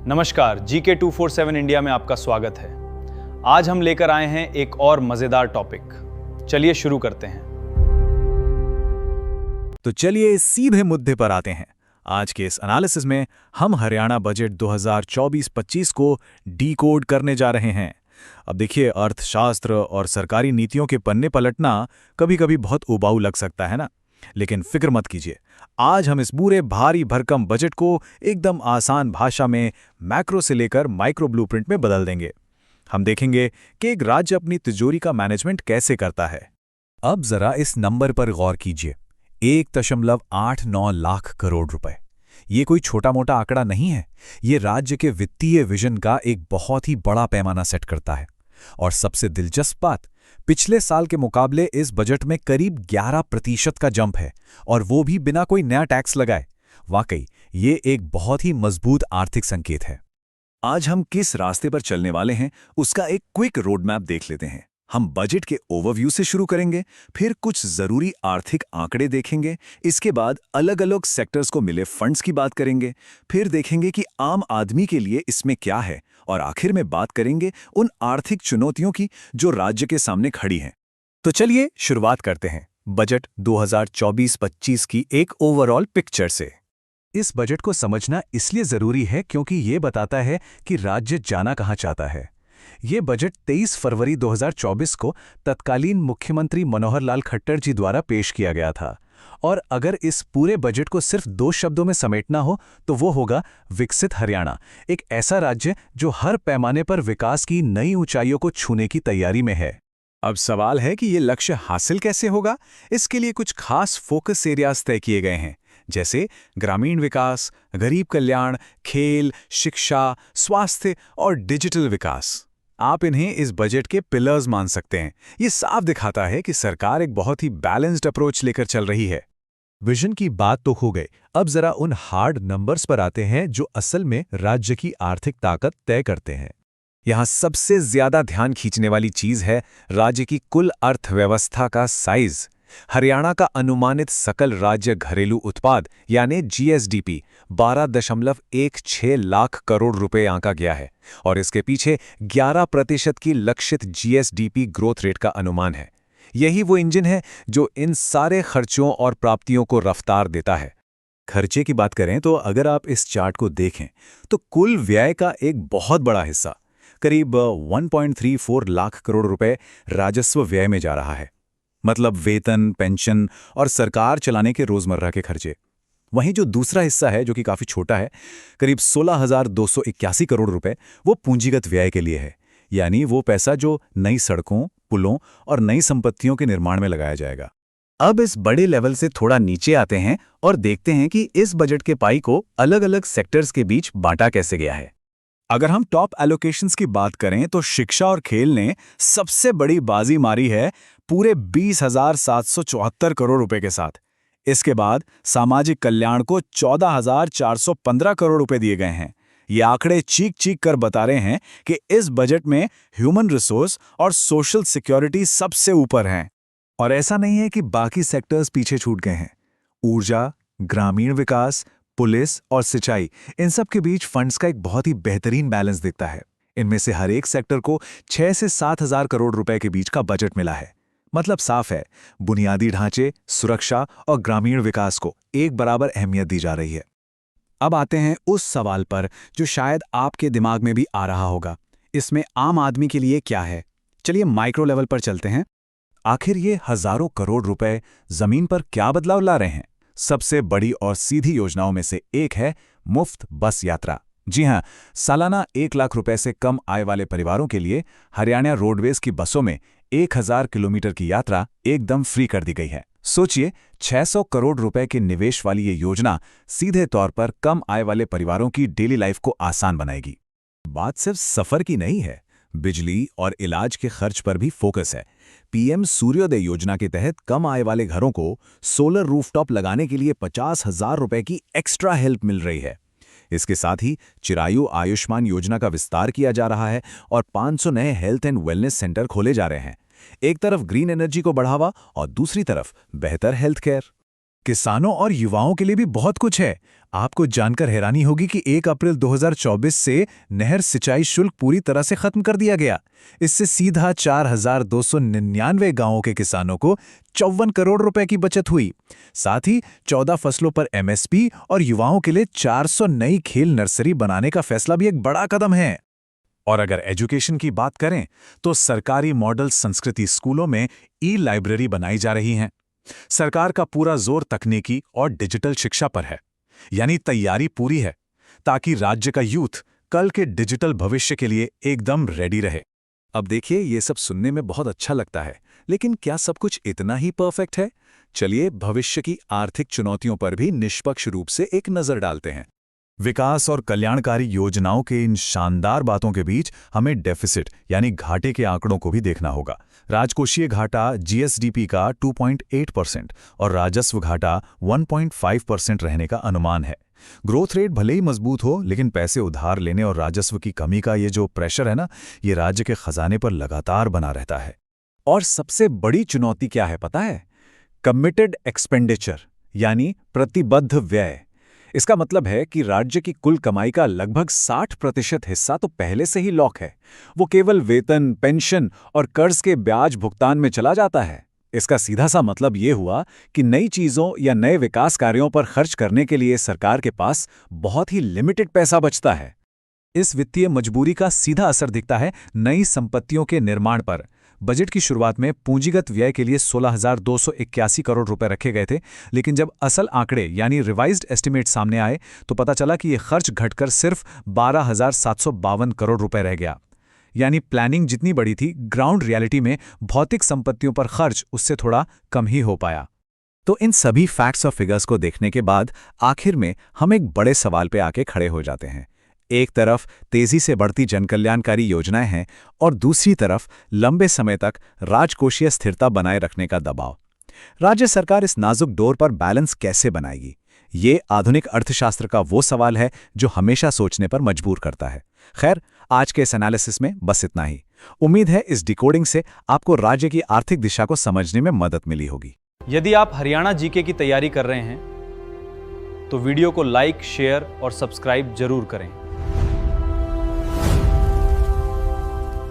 नमस्कार, GK 247 India में आपका स्वागत है। आज हम लेकर आए हैं एक और मजेदार टॉपिक। चलिए शुरू करते हैं। तो चलिए सीधे मुद्दे पर आते हैं। आज के इस एनालिसिस में हम हरियाणा बजट 2024-25 को डीकोड करने जा रहे हैं। अब देखिए, अर्थशास्त्र और सरकारी नीतियों के पन्ने पलटना कभी-कभी बहुत उबाऊ लग सकता है ना, लेकिन फिक्र मत कीजिए। आज हम इस पूरे भारी भरकम बजट को एकदम आसान भाषा में मैक्रो से लेकर माइक्रो ब्लूप्रिंट में बदल देंगे। हम देखेंगे कि एक राज्य अपनी तिजोरी का मैनेजमेंट कैसे करता है। अब जरा इस नंबर पर गौर कीजिए, 1.89 लाख करोड़ रुपए। ये कोई छोटा मोटा आंकड़ा नहीं है, ये राज्य के वित्तीय विजन का एक बहुत ही बड़ा पैमाना सेट करता है। और सबसे दिलचस्प बात, पिछले साल के मुकाबले इस बजट में करीब 11% का जंप है, और वो भी बिना कोई नया टैक्स लगाए। वाकई ये एक बहुत ही मजबूत आर्थिक संकेत है। आज हम किस रास्ते पर चलने वाले हैं उसका एक क्विक रोड मैप देख लेते हैं। हम बजट के ओवरव्यू से शुरू करेंगे, फिर कुछ जरूरी आर्थिक आंकड़े देखेंगे, इसके बाद अलग अलग सेक्टर्स को मिले फंड्स की बात करेंगे, फिर देखेंगे कि आम आदमी के लिए इसमें क्या है, और आखिर में बात करेंगे उन आर्थिक चुनौतियों की जो राज्य के सामने खड़ी हैं। तो चलिए शुरुआत करते हैं बजट 2024-25 की एक ओवरऑल पिक्चर से। इस बजट को समझना इसलिए जरूरी है क्योंकि ये बताता है कि राज्य जाना कहाँ चाहता है। ये बजट 23 फरवरी 2024 को तत्कालीन मुख्यमंत्री मनोहर लाल खट्टर जी द्वारा पेश किया गया था, और अगर इस पूरे बजट को सिर्फ 2 शब्दों में समेटना हो तो वो होगा विकसित हरियाणा। एक ऐसा राज्य जो हर पैमाने पर विकास की नई ऊंचाइयों को छूने की तैयारी में है। अब सवाल है कि ये लक्ष्य हासिल कैसे होगा। इसके लिए कुछ खास फोकस एरियाज तय किए गए हैं, जैसे ग्रामीण विकास, गरीब कल्याण, खेल, शिक्षा, स्वास्थ्य और डिजिटल विकास। आप इन्हें इस बजट के पिलर्स मान सकते हैं। ये साफ दिखाता है कि सरकार एक बहुत ही बैलेंस्ड अप्रोच लेकर चल रही है। विजन की बात तो हो गई, अब जरा उन हार्ड नंबर्स पर आते हैं जो असल में राज्य की आर्थिक ताकत तय करते हैं। यहाँ सबसे ज्यादा ध्यान खींचने वाली चीज है राज्य की कुल अर्थव्यवस्था का साइज। हरियाणा का अनुमानित सकल राज्य घरेलू उत्पाद यानी GSDP 12.16 लाख करोड़ रुपए आंका गया है, और इसके पीछे 11% की लक्षित GSDP ग्रोथ रेट का अनुमान है। यही वो इंजन है जो इन सारे खर्चों और प्राप्तियों को रफ्तार देता है। खर्चे की बात करें तो अगर आप इस चार्ट को देखें तो कुल व्यय का एक बहुत बड़ा हिस्सा, करीब 1.34 लाख करोड़ रुपए राजस्व व्यय में जा रहा है, मतलब वेतन, पेंशन और सरकार चलाने के रोजमर्रा के खर्चे। वहीं जो दूसरा हिस्सा है, जो कि काफी छोटा है, करीब 16,281 करोड़ रुपए, वो पूंजीगत व्यय के लिए है, यानी वो पैसा जो नई सड़कों, पुलों और नई संपत्तियों के निर्माण में लगाया जाएगा। अब इस बड़े लेवल से थोड़ा नीचे आते हैं और देखते हैं कि इस बजट के पाई को अलग अलग सेक्टर्स के बीच बांटा कैसे गया है। अगर हम टॉप एलोकेशंस की बात करें तो शिक्षा और खेल ने सबसे बड़ी बाजी मारी है, पूरे 20,774 करोड़ रुपए के साथ। इसके बाद सामाजिक कल्याण को 14,415 करोड़ रुपए दिए गए हैं। ये आंकड़े चीख चीख कर बता रहे हैं कि इस बजट में ह्यूमन रिसोर्स और सोशल सिक्योरिटी सबसे ऊपर हैं। और ऐसा नहीं है कि बाकी सेक्टर्स पीछे छूट गए हैं। ऊर्जा, ग्रामीण विकास, पुलिस और सिंचाई, इन सब के बीच फंड्स का एक बहुत ही बेहतरीन बैलेंस दिखता है। इनमें से हर एक सेक्टर को 6 से 7,000 करोड़ रुपए के बीच का बजट मिला है। मतलब साफ है, बुनियादी ढांचे, सुरक्षा और ग्रामीण विकास को एक बराबर अहमियत दी जा रही है। अब आते हैं उस सवाल पर जो शायद आपके दिमाग में भी आ रहा होगा, इसमें आम आदमी के लिए क्या है। चलिए माइक्रो लेवल पर चलते हैं। आखिर ये हजारों करोड़ रुपए जमीन पर क्या बदलाव ला रहे हैं। सबसे बड़ी और सीधी योजनाओं में से एक है मुफ्त बस यात्रा। जी हां, सालाना 1 लाख रुपए से कम आय वाले परिवारों के लिए हरियाणा रोडवेज की बसों में 1000 किलोमीटर की यात्रा एकदम फ्री कर दी गई है। सोचिए, 600 करोड़ रुपए के निवेश वाली ये योजना सीधे तौर पर कम आय वाले परिवारों की डेली लाइफ को आसान बनाएगी। बात सिर्फ सफर की नहीं है, बिजली और इलाज के खर्च पर भी फोकस है। PM सूर्योदय योजना के तहत कम आय वाले घरों को सोलर रूफटॉप लगाने के लिए 50,000 रुपए की एक्स्ट्रा हेल्प मिल रही है। इसके साथ ही चिरायु आयुष्मान योजना का विस्तार किया जा रहा है और 500 नए हेल्थ एंड वेलनेस सेंटर खोले जा रहे हैं। एक तरफ ग्रीन एनर्जी को बढ़ावा और दूसरी तरफ बेहतर हेल्थ केयर। किसानों और युवाओं के लिए भी बहुत कुछ है। आपको जानकर हैरानी होगी कि 1 अप्रैल 2024 से नहर सिंचाई शुल्क पूरी तरह से खत्म कर दिया गया। इससे सीधा 4,299 गांवों के किसानों को 54 करोड़ रुपए की बचत हुई। साथ ही 14 फसलों पर एमएसपी और युवाओं के लिए 400 नई खेल नर्सरी बनाने का फैसला भी एक बड़ा कदम है। और अगर एजुकेशन की बात करें तो सरकारी मॉडल संस्कृति स्कूलों में ई-लाइब्रेरी बनाई जा रही हैं। सरकार का पूरा जोर तकनीकी और डिजिटल शिक्षा पर है, यानी तैयारी पूरी है ताकि राज्य का यूथ कल के डिजिटल भविष्य के लिए एकदम रेडी रहे। अब देखिए, ये सब सुनने में बहुत अच्छा लगता है, लेकिन क्या सब कुछ इतना ही परफेक्ट है? चलिए भविष्य की आर्थिक चुनौतियों पर भी निष्पक्ष रूप से एक नजर डालते हैं। विकास और कल्याणकारी योजनाओं के इन शानदार बातों के बीच हमें डेफिसिट यानी घाटे के आंकड़ों को भी देखना होगा। राजकोषीय घाटा जीएसडीपी का 2.8% और राजस्व घाटा 1.5% रहने का अनुमान है। ग्रोथ रेट भले ही मजबूत हो, लेकिन पैसे उधार लेने और राजस्व की कमी का ये जो प्रेशर है ना, ये राज्य के खजाने पर लगातार बना रहता है। और सबसे बड़ी चुनौती क्या है पता है? कमिटेड एक्सपेंडिचर यानी प्रतिबद्ध व्यय। इसका मतलब है कि राज्य की कुल कमाई का लगभग 60% हिस्सा तो पहले से ही लॉक है। वो केवल वेतन, पेंशन और कर्ज के ब्याज भुगतान में चला जाता है। इसका सीधा सा मतलब ये हुआ कि नई चीजों या नए विकास कार्यों पर खर्च करने के लिए सरकार के पास बहुत ही लिमिटेड पैसा बचता है। इस वित्तीय मजबूरी का सीधा असर दिखता है नई संपत्तियों के निर्माण पर। बजट की शुरुआत में पूंजीगत व्यय के लिए 16,281 करोड़ रुपए रखे गए थे, लेकिन जब असल आंकड़े यानी रिवाइज्ड एस्टीमेट सामने आए तो पता चला कि ये खर्च घटकर सिर्फ 12,752 करोड़ रुपए रह गया। यानी प्लानिंग जितनी बड़ी थी, ग्राउंड रियलिटी में भौतिक संपत्तियों पर खर्च उससे थोड़ा कम ही हो पाया। तो इन सभी फैक्ट्स और फिगर्स को देखने के बाद आखिर में हम एक बड़े सवाल पे आके खड़े हो जाते हैं। एक तरफ तेजी से बढ़ती जनकल्याणकारी योजनाएं हैं और दूसरी तरफ लंबे समय तक राजकोषीय स्थिरता बनाए रखने का दबाव। राज्य सरकार इस नाजुक डोर पर बैलेंस कैसे बनाएगी? ये आधुनिक अर्थशास्त्र का वो सवाल है जो हमेशा सोचने पर मजबूर करता है। खैर, आज के इस एनालिसिस में बस इतना ही। उम्मीद है इस डिकोडिंग से आपको राज्य की आर्थिक दिशा को समझने में मदद मिली होगी। यदि आप हरियाणा जीके की तैयारी कर रहे हैं तो वीडियो को लाइक, शेयर और सब्सक्राइब जरूर करें।